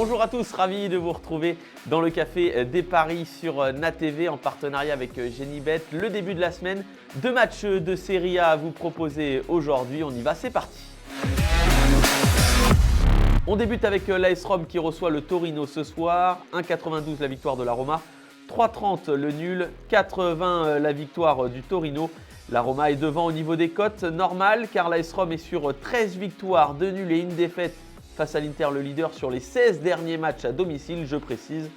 Bonjour à tous, ravi de vous retrouver dans le café des paris sur NATV en partenariat avec Genibet. Le début de la semaine, 2 matchs de Serie A à vous proposer aujourd'hui. On y va, c'est parti. On débute avec l'AS Rome qui reçoit le Torino ce soir. 1,92 la victoire de la Roma, 3,30 le nul, 4,20 la victoire du Torino. La Roma est devant au niveau des cotes, normal car l'AS Rome est sur 13 victoires, 2 nuls et 1 défaite face à l'Inter, le leader sur les 16 derniers matchs à domicile, je précise.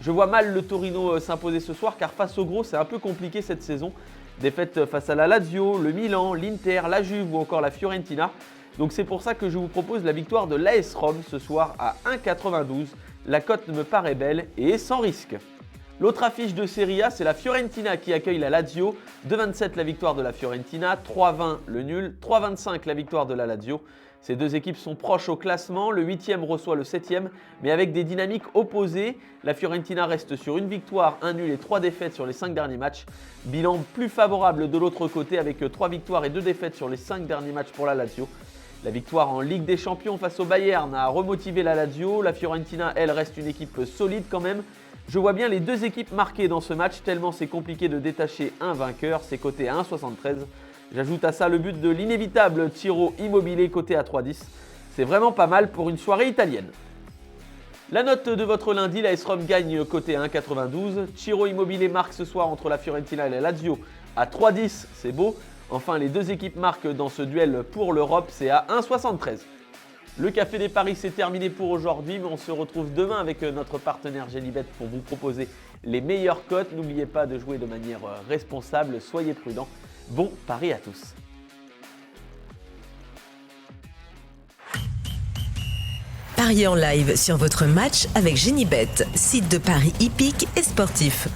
Je vois mal le Torino s'imposer ce soir car face au gros, c'est un peu compliqué cette saison. Défaite face à la Lazio, le Milan, l'Inter, la Juve ou encore la Fiorentina. Donc c'est pour ça que je vous propose la victoire de l'AS Rome ce soir à 1,92. La cote me paraît belle et sans risque. L'autre affiche de Serie A, c'est la Fiorentina qui accueille la Lazio. 2,27 la victoire de la Fiorentina, 3,20 le nul, 3,25 la victoire de la Lazio. Ces deux équipes sont proches au classement, le 8e reçoit le 7e, mais avec des dynamiques opposées. La Fiorentina reste sur une victoire, un nul et 3 défaites sur les 5 derniers matchs. Bilan plus favorable de l'autre côté avec 3 victoires et 2 défaites sur les 5 derniers matchs pour la Lazio. La victoire en Ligue des Champions face au Bayern a remotivé la Lazio. La Fiorentina, elle, reste une équipe solide quand même. Je vois bien les deux équipes marquées dans ce match, tellement c'est compliqué de détacher un vainqueur. C'est coté à 1,73. J'ajoute à ça le but de l'inévitable Ciro Immobile coté à 3,10. C'est vraiment pas mal pour une soirée italienne. La note de votre lundi, l'AS Rome gagne coté à 1,92. Ciro Immobile marque ce soir entre la Fiorentina et la Lazio à 3,10, c'est beau. Enfin, les deux équipes marquent dans ce duel pour l'Europe, c'est à 1,73. Le Café des Paris, c'est terminé pour aujourd'hui, mais on se retrouve demain avec notre partenaire Genibet pour vous proposer les meilleures cotes. N'oubliez pas de jouer de manière responsable, soyez prudents. Bon pari à tous. Pariez en live sur votre match avec Genibet, site de paris hippique et sportif.